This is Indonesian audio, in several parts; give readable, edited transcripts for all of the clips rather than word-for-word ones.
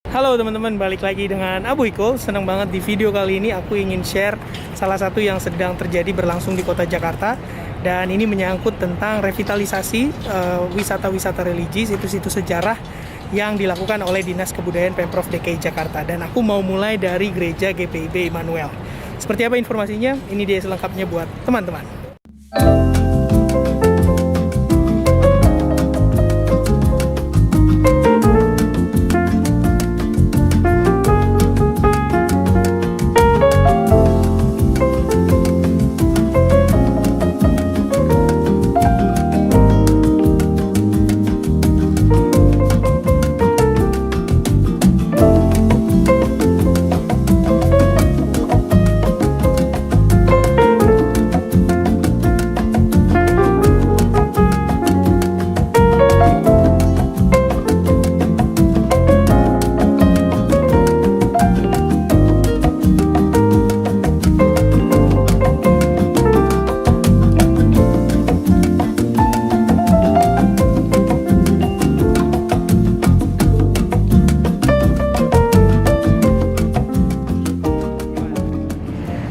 Halo teman-teman, balik lagi dengan Abu Iko. Senang banget di video kali ini aku ingin share salah satu yang sedang terjadi berlangsung di kota Jakarta. Dan ini menyangkut tentang revitalisasi wisata-wisata religi, situs-situs sejarah yang dilakukan oleh Dinas Kebudayaan Pemprov DKI Jakarta. Dan aku mau mulai dari Gereja GPIB Immanuel. Seperti apa informasinya? Ini dia selengkapnya buat teman-teman.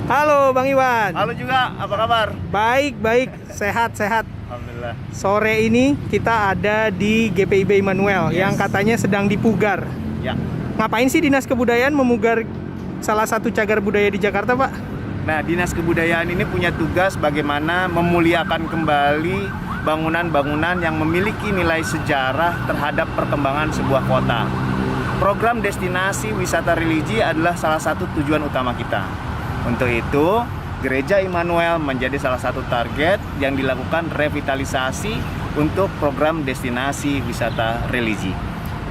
Halo Bang Iwan. Halo juga, apa kabar? Baik, sehat. Alhamdulillah. Sore ini kita ada di GPIB Immanuel yang katanya sedang dipugar. Ya. Ngapain sih Dinas Kebudayaan memugar salah satu cagar budaya di Jakarta, Pak? Nah, Dinas Kebudayaan ini punya tugas bagaimana memuliakan kembali bangunan-bangunan yang memiliki nilai sejarah terhadap perkembangan sebuah kota. Program destinasi wisata religi adalah salah satu tujuan utama kita. Untuk itu, Gereja Immanuel menjadi salah satu target yang dilakukan revitalisasi untuk program destinasi wisata religi.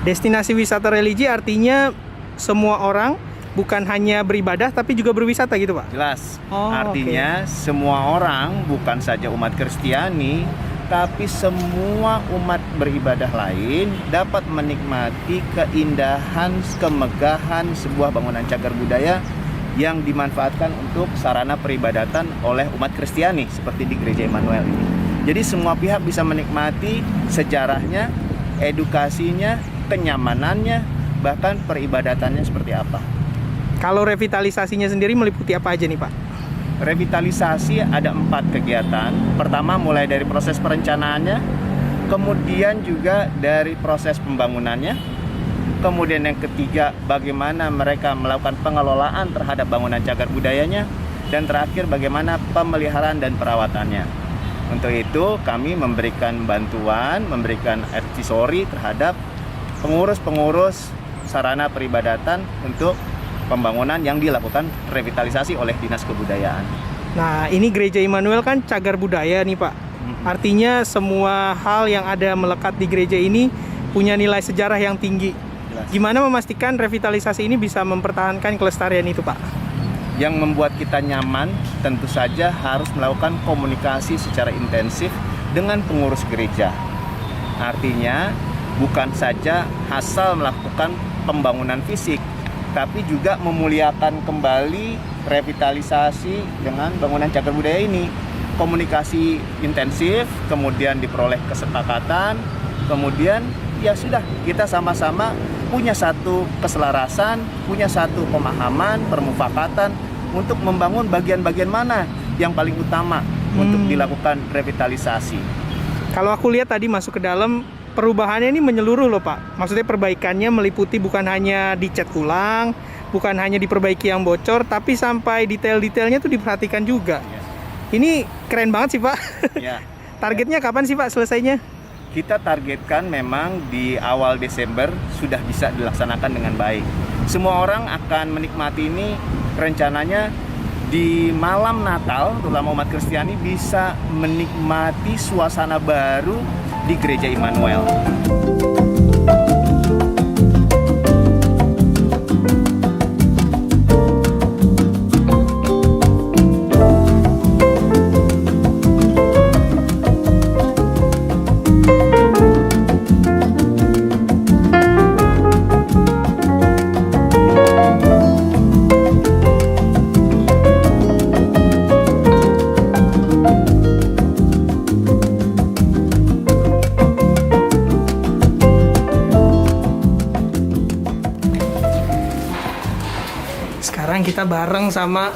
Destinasi wisata religi artinya semua orang bukan hanya beribadah tapi juga berwisata gitu, Pak? Jelas. Oh, Artinya semua orang, bukan saja umat Kristiani, tapi semua umat beribadah lain dapat menikmati keindahan, kemegahan sebuah bangunan cagar budaya yang dimanfaatkan untuk sarana peribadatan oleh umat Kristiani seperti di Gereja Immanuel ini. Jadi semua pihak bisa menikmati sejarahnya, edukasinya, kenyamanannya, bahkan peribadatannya seperti apa. Kalau revitalisasinya sendiri meliputi apa aja nih, Pak? Revitalisasi ada 4 kegiatan. Pertama mulai dari proses perencanaannya, kemudian juga dari proses pembangunannya. Kemudian yang ketiga, bagaimana mereka melakukan pengelolaan terhadap bangunan cagar budayanya. Dan terakhir, bagaimana pemeliharaan dan perawatannya. Untuk itu, kami memberikan bantuan, memberikan advisory terhadap pengurus-pengurus sarana peribadatan untuk pembangunan yang dilakukan revitalisasi oleh Dinas Kebudayaan. Nah, ini Gereja Immanuel kan cagar budaya nih, Pak. Artinya semua hal yang ada melekat di gereja ini punya nilai sejarah yang tinggi. Gimana memastikan revitalisasi ini bisa mempertahankan kelestarian itu, Pak? Yang membuat kita nyaman tentu saja harus melakukan komunikasi secara intensif dengan pengurus gereja. Artinya bukan saja asal melakukan pembangunan fisik, tapi juga memuliakan kembali revitalisasi dengan bangunan cagar budaya ini. Komunikasi intensif, kemudian diperoleh kesepakatan, kemudian ya sudah, kita sama-sama punya satu keselarasan, punya satu pemahaman, permufakatan untuk membangun bagian-bagian mana yang paling utama untuk dilakukan revitalisasi. Kalau aku lihat tadi masuk ke dalam, perubahannya ini menyeluruh loh, Pak. Maksudnya perbaikannya meliputi bukan hanya dicat ulang, bukan hanya diperbaiki yang bocor, tapi sampai detail-detailnya tuh diperhatikan juga. Ini keren banget sih, Pak. Ya. Targetnya kapan sih, Pak, selesainya? Kita targetkan memang di awal Desember sudah bisa dilaksanakan dengan baik. Semua orang akan menikmati ini, rencananya di malam Natal, terutama umat Kristiani bisa menikmati suasana baru di Gereja Immanuel. Sekarang kita bareng sama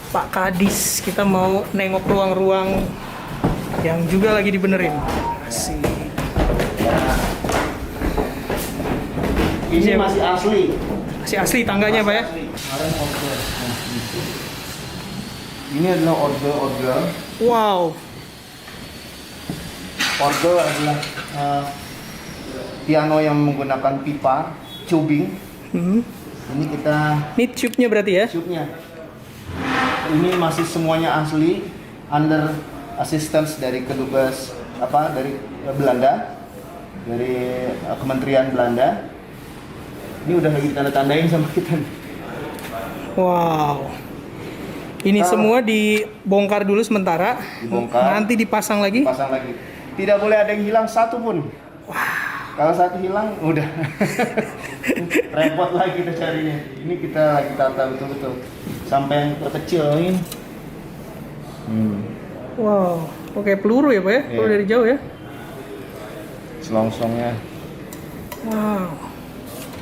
Pak Kadis. Kita mau nengok ruang-ruang yang juga lagi dibenerin. Asik. Ini masih asli. Masih asli tangganya, Pak ya? Asli. Kemarin order. Ini adalah order. Wow. Order adalah piano yang menggunakan pipa tubing. Ini kita Ini tube-nya berarti ya? tube-nya. Ini masih semuanya asli under assistance dari kedubes dari Belanda, dari Kementerian Belanda. Ini udah lagi tanda-tandain sama kita. Wow. Ini semua dibongkar dulu sementara. Dibongkar. Nanti dipasang lagi. Pasang lagi. Tidak boleh ada yang hilang satu pun. Kalau satu hilang, udah repot lagi kita carinya. Ini kita lagi tata betul-betul sampai yang terkecil ini. Wow. Oke, peluru ya, Pak ya? Peluru Iya. dari jauh ya? Selongsongnya. Wow.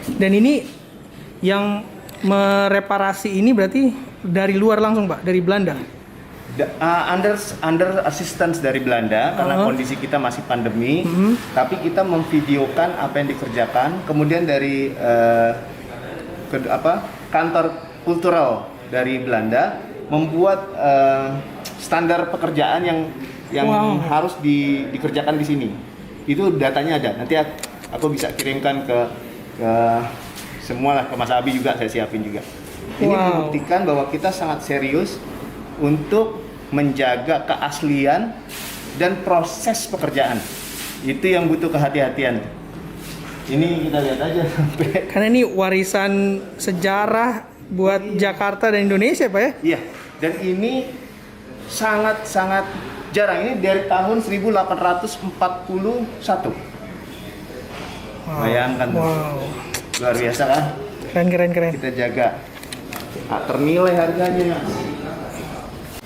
Dan ini yang mereparasi ini berarti dari luar langsung, Pak, dari Belanda. Under assistance dari Belanda karena kondisi kita masih pandemi, tapi kita memvideokan apa yang dikerjakan. Kemudian dari kantor kultural dari Belanda membuat standar pekerjaan yang harus dikerjakan di sini. Itu datanya ada. Nanti aku bisa kirimkan ke semua lah, ke Mas Abi juga saya siapin juga. Ini membuktikan bahwa kita sangat serius untuk menjaga keaslian dan proses pekerjaan. Itu yang butuh kehati-hatian. Ini kita lihat aja sampai. Karena ini warisan sejarah buat Jakarta dan Indonesia, Pak ya? Iya. Dan ini sangat-sangat jarang. Ini dari tahun 1841. Bayangkan. Wow. Luar biasa kan? Keren. Kita jaga. Ternilai harganya.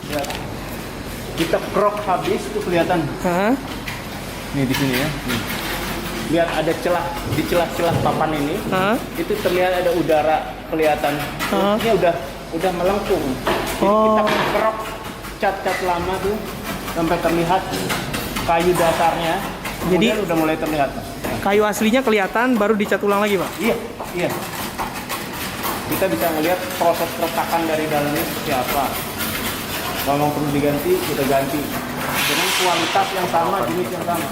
Ya. Kita krok habis tuh kelihatan. Hah? Nih di sini ya. Nih. Lihat ada celah di celah-celah papan ini. Itu terlihat ada udara kelihatan. Ini udah melengkung. Kita krok cat-cat lama tuh sampai terlihat kayu dasarnya. Jadi udah mulai terlihat. Kayu aslinya kelihatan, baru dicat ulang lagi, Pak? Iya. Kita bisa melihat proses keretakan dari dalamnya seperti apa. Kalau perlu diganti, kita ganti dengan kualitas yang sama, jenis yang sama.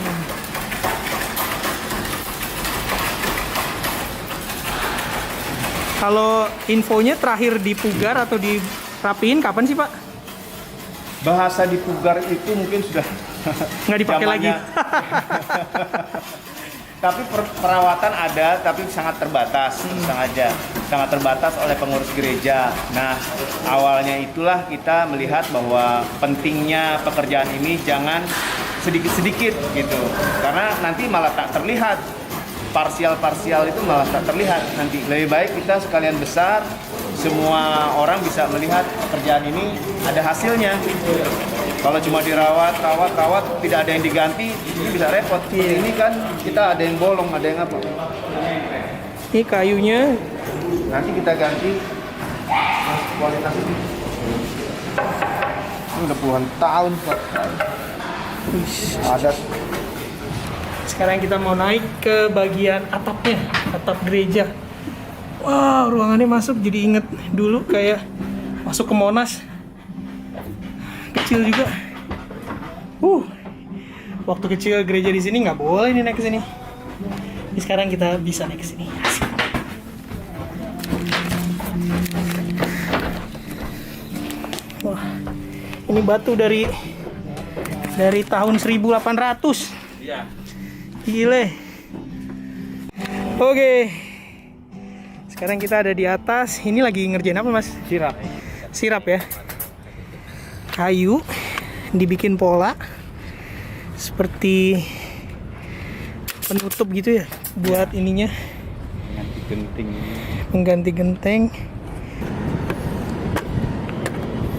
Kalau infonya terakhir dipugar atau dirapiin kapan sih, Pak? Bahasa dipugar itu mungkin sudah Nggak dipakai lagi. Tapi perawatan ada, tapi sangat terbatas, sangat terbatas oleh pengurus gereja. Nah, awalnya itulah kita melihat bahwa pentingnya pekerjaan ini jangan sedikit-sedikit gitu, karena nanti malah tak terlihat. Parsial-parsial itu malah tak terlihat nanti. Lebih baik kita sekalian besar, semua orang bisa melihat pekerjaan ini ada hasilnya. Kalau cuma dirawat, tidak ada yang diganti, ini bisa repot. Ini kan kita ada yang bolong, ada yang apa. Ini kayunya. Nanti kita ganti kualitas ini. Ini udah puluhan tahun, Pak. Ada. Sekarang kita mau naik ke bagian atapnya, atap gereja. Wow, ruangannya masuk jadi inget dulu kayak masuk ke Monas. Kecil juga. Waktu kecil gereja di sini nggak boleh nih naik ke sini. Ini sekarang kita bisa naik ke sini. Asik. Wah, ini batu dari tahun 1800. Iya. Gile. Oke. Sekarang kita ada di atas. Ini lagi ngerjain apa, Mas? Sirap ya. Kayu dibikin pola seperti penutup gitu ya buat ininya. Mengganti genteng.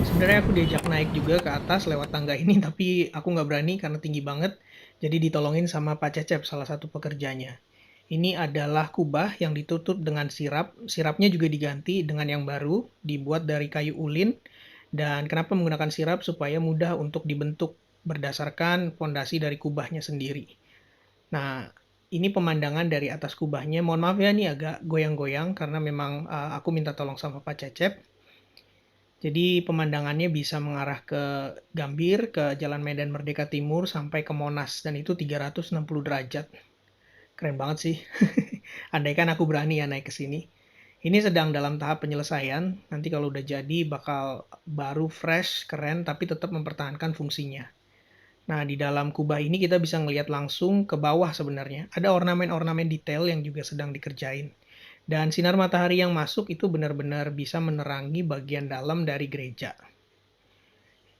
Sebenarnya aku diajak naik juga ke atas lewat tangga ini, tapi aku nggak berani karena tinggi banget. Jadi ditolongin sama Pak Cecep, salah satu pekerjanya. Ini adalah kubah yang ditutup dengan sirap. Sirapnya juga diganti dengan yang baru, dibuat dari kayu ulin. Dan kenapa menggunakan sirap? Supaya mudah untuk dibentuk berdasarkan fondasi dari kubahnya sendiri. Nah, ini pemandangan dari atas kubahnya. Mohon maaf ya, ini agak goyang-goyang karena memang aku minta tolong sama Pak Cecep. Jadi pemandangannya bisa mengarah ke Gambir, ke Jalan Medan Merdeka Timur, sampai ke Monas. Dan itu 360 derajat. Keren banget sih. Andaikan aku berani ya naik ke sini. Ini sedang dalam tahap penyelesaian. Nanti kalau udah jadi bakal baru, fresh, keren, tapi tetap mempertahankan fungsinya. Nah, di dalam kubah ini kita bisa ngelihat langsung ke bawah sebenarnya. Ada ornamen-ornamen detail yang juga sedang dikerjain. Dan sinar matahari yang masuk itu benar-benar bisa menerangi bagian dalam dari gereja.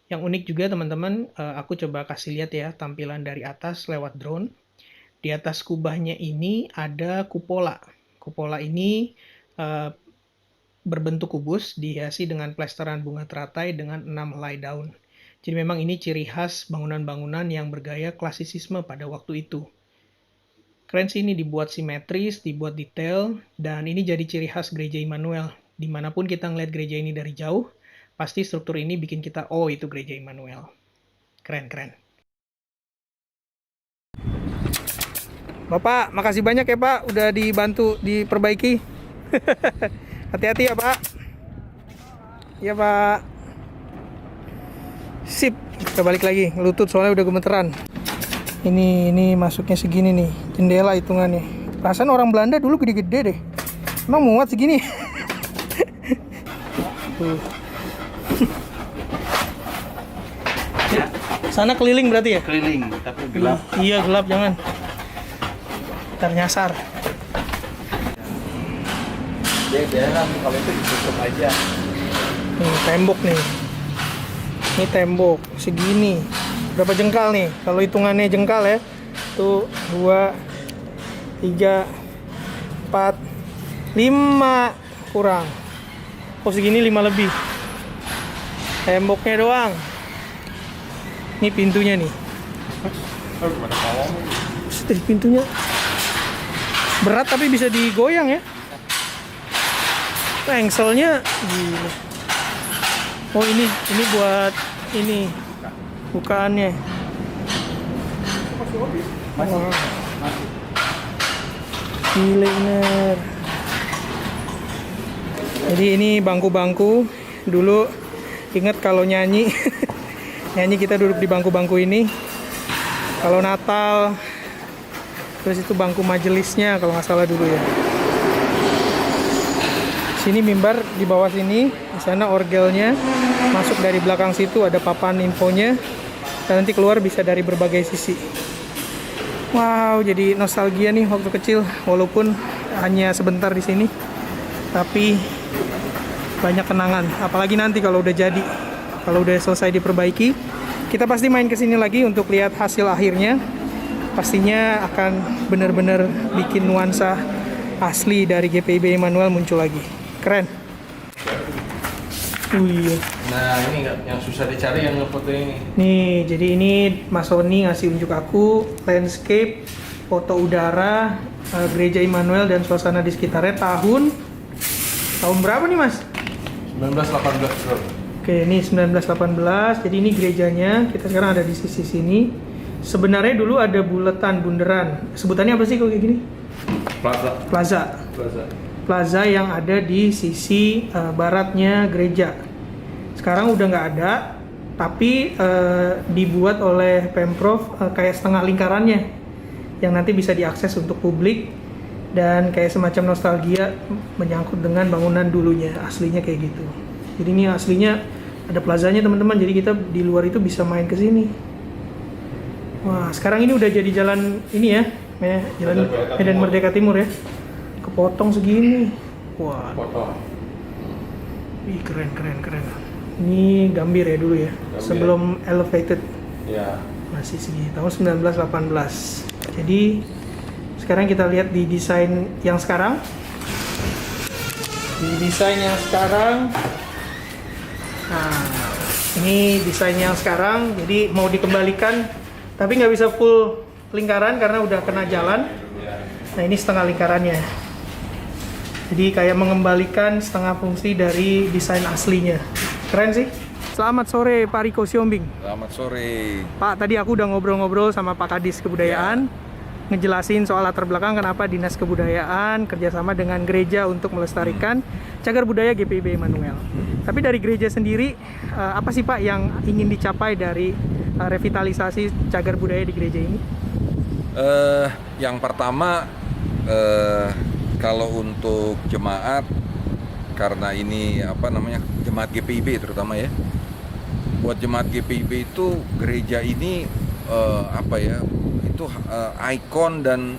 Yang unik juga teman-teman, aku coba kasih lihat ya tampilan dari atas lewat drone. Di atas kubahnya ini ada kupola. Kupola ini berbentuk kubus, dihiasi dengan plesteran bunga teratai dengan 6 helai daun. Jadi memang ini ciri khas bangunan-bangunan yang bergaya klasisisme pada waktu itu. Keren sih, ini dibuat simetris, dibuat detail, dan ini jadi ciri khas gereja Immanuel. Dimanapun kita ngeliat gereja ini dari jauh, pasti struktur ini bikin kita, oh itu gereja Immanuel. Keren-keren. Bapak, makasih banyak ya Pak, udah dibantu diperbaiki. Hati-hati ya Pak. Iya Pak. Sip, kita balik lagi, ngelutut soalnya udah gemeteran. Ini masuknya segini nih, jendela hitungannya. Perasaan orang Belanda dulu gede-gede deh. Emang muat segini? Tuh. Sana keliling berarti ya? Keliling, tapi gelap. Iya gelap, jangan. Ternyasar. Dia kalau itu ditutup aja. Nih tembok nih. Ini tembok segini. Berapa jengkal nih? Kalau hitungannya jengkal ya. Tuh 2, 3, 4, 5 kurang. Oh segini 5 lebih. Temboknya doang. Ini pintunya nih. Pintunya berat tapi bisa digoyang ya. Engselnya gila. Oh ini buat ini bukaannya. Wah. Gila bener. Jadi ini bangku-bangku. Dulu ingat kalau nyanyi nyanyi kita duduk di bangku-bangku ini. Kalau Natal, terus itu bangku majelisnya kalau nggak salah dulu ya. Sini mimbar di bawah sini, di sana orgelnya. Masuk dari belakang situ ada papan infonya. Dan nanti keluar bisa dari berbagai sisi. Wow, jadi nostalgia nih waktu kecil, walaupun hanya sebentar di sini. Tapi banyak kenangan, apalagi nanti kalau udah jadi. Kalau udah selesai diperbaiki, kita pasti main ke sini lagi untuk lihat hasil akhirnya. Pastinya akan benar-benar bikin nuansa asli dari GPIB Immanuel muncul lagi. Keren. Iya. Nah ini yang susah dicari yang foto ini. Nih, jadi ini Mas Sony ngasih unjuk aku landscape, foto udara, gereja Immanuel dan suasana di sekitarnya tahun berapa nih Mas? 1918 bro. Oke, ini 1918. Jadi ini gerejanya. Kita sekarang ada di sisi sini. Sebenarnya dulu ada buletan bundaran. Sebutannya apa sih kalau kayak gini? Plaza yang ada di sisi baratnya gereja. Sekarang udah nggak ada, tapi dibuat oleh Pemprov kayak setengah lingkarannya yang nanti bisa diakses untuk publik dan kayak semacam nostalgia menyangkut dengan bangunan dulunya, aslinya kayak gitu. Jadi ini aslinya ada plazanya teman-teman, jadi kita di luar itu bisa main ke sini. Wah, sekarang ini udah jadi jalan ini ya, jalan Medan Merdeka Timur ya. Kepotong segini. Wah. Potong. Ih, keren. Ini Gambir ya dulu ya. Gambir. Sebelum elevated. Ya. Masih segini tahun 1918. Jadi sekarang kita lihat di desain yang sekarang. Nah, ini desain yang sekarang. Jadi mau dikembalikan, tapi nggak bisa full lingkaran karena udah kena jalan. Nah ini setengah lingkarannya. Jadi kayak mengembalikan setengah fungsi dari desain aslinya. Keren sih. Selamat sore Pak Riko Siombing. Selamat sore. Pak, tadi aku udah ngobrol-ngobrol sama Pak Kadis Kebudayaan, ngejelasin soal latar belakang kenapa Dinas Kebudayaan kerjasama dengan gereja untuk melestarikan cagar budaya GPIB Immanuel. Tapi dari gereja sendiri, apa sih Pak yang ingin dicapai dari revitalisasi cagar budaya di gereja ini? Yang pertama, kalau untuk jemaat, karena ini jemaat GPIB terutama ya. Buat jemaat GPIB itu gereja ini itu ikon dan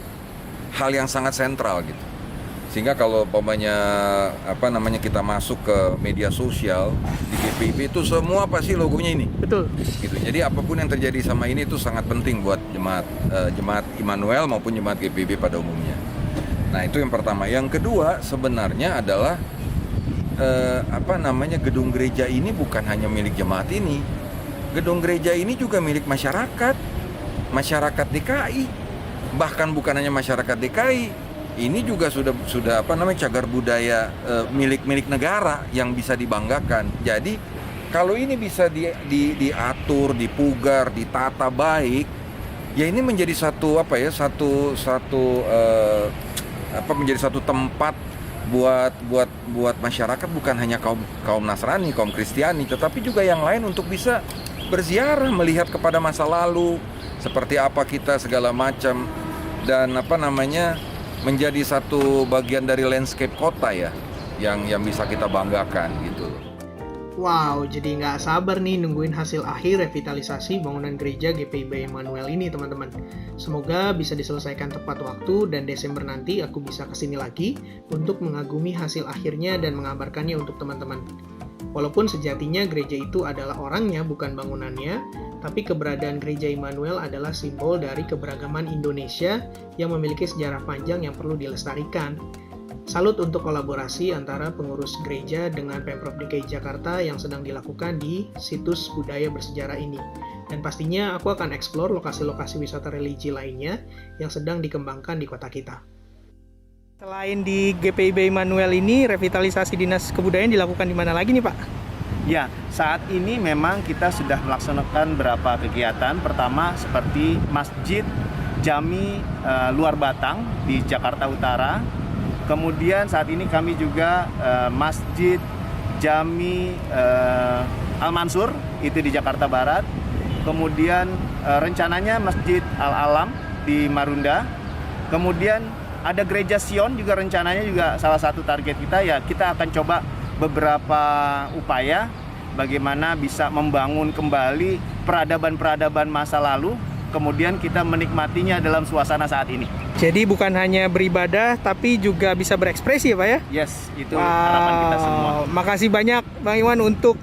hal yang sangat sentral gitu. Sehingga kalau kita masuk ke media sosial di GPIB itu semua pasti logonya ini. Betul. Gitu. Jadi apapun yang terjadi sama ini itu sangat penting buat jemaat Immanuel maupun jemaat GPIB pada umumnya. Nah, itu yang pertama. Yang kedua sebenarnya adalah gedung gereja ini bukan hanya milik jemaat ini. Gedung gereja ini juga milik masyarakat DKI. Bahkan bukan hanya masyarakat DKI. Ini juga sudah cagar budaya milik negara yang bisa dibanggakan. Jadi kalau ini bisa diatur, dipugar, ditata baik, ya ini menjadi menjadi satu tempat buat masyarakat, bukan hanya kaum Nasrani, kaum Kristiani, tetapi juga yang lain untuk bisa berziarah, melihat kepada masa lalu seperti apa kita segala macam, dan menjadi satu bagian dari landscape kota ya yang bisa kita banggakan gitu. Wow, jadi nggak sabar nih nungguin hasil akhir revitalisasi bangunan gereja GPIB Immanuel ini, teman-teman. Semoga bisa diselesaikan tepat waktu dan Desember nanti aku bisa kesini lagi untuk mengagumi hasil akhirnya dan mengabarkannya untuk teman-teman. Walaupun sejatinya gereja itu adalah orangnya, bukan bangunannya, tapi keberadaan gereja Immanuel adalah simbol dari keberagaman Indonesia yang memiliki sejarah panjang yang perlu dilestarikan. Salut untuk kolaborasi antara pengurus gereja dengan Pemprov DKI Jakarta yang sedang dilakukan di situs budaya bersejarah ini. Dan pastinya aku akan eksplor lokasi-lokasi wisata religi lainnya yang sedang dikembangkan di kota kita. Selain di GPIB Immanuel ini, revitalisasi Dinas Kebudayaan dilakukan di mana lagi nih Pak? Ya, saat ini memang kita sudah melaksanakan beberapa kegiatan. Pertama seperti Masjid Jami Luar Batang di Jakarta Utara. Kemudian saat ini kami juga Masjid Jami Al-Mansur itu di Jakarta Barat. Kemudian rencananya Masjid Al-Alam di Marunda. Kemudian ada Gereja Sion juga, rencananya juga salah satu target kita ya. Kita akan coba beberapa upaya bagaimana bisa membangun kembali peradaban-peradaban masa lalu, kemudian kita menikmatinya dalam suasana saat ini. Jadi bukan hanya beribadah, tapi juga bisa berekspresi ya Pak ya? Yes, itu harapan kita semua. Makasih banyak Bang Iwan untuk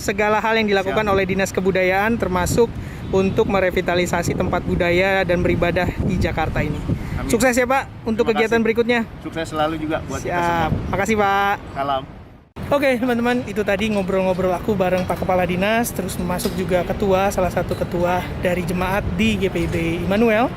segala hal yang dilakukan oleh Dinas Kebudayaan, termasuk untuk merevitalisasi tempat budaya dan beribadah di Jakarta ini. Amin. Sukses ya Pak untuk kegiatan berikutnya. Sukses selalu juga buat kita semua. Makasih Pak. Salam. Oke teman-teman, itu tadi ngobrol-ngobrol aku bareng Pak Kepala Dinas, terus masuk juga salah satu ketua dari jemaat di GPIB Immanuel,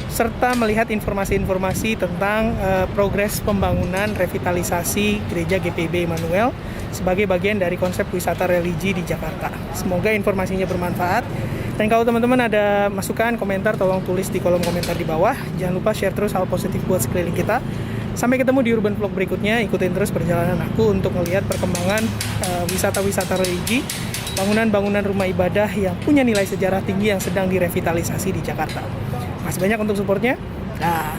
serta melihat informasi-informasi tentang progres pembangunan revitalisasi gereja GPIB Immanuel sebagai bagian dari konsep wisata religi di Jakarta. Semoga informasinya bermanfaat. Dan kalau teman-teman ada masukan, komentar, tolong tulis di kolom komentar di bawah. Jangan lupa share terus hal positif buat sekeliling kita. Sampai ketemu di Urban Vlog berikutnya. Ikutin terus perjalanan aku untuk melihat perkembangan wisata-wisata religi, bangunan-bangunan rumah ibadah yang punya nilai sejarah tinggi yang sedang direvitalisasi di Jakarta. Masih banyak untuk supportnya. Dah.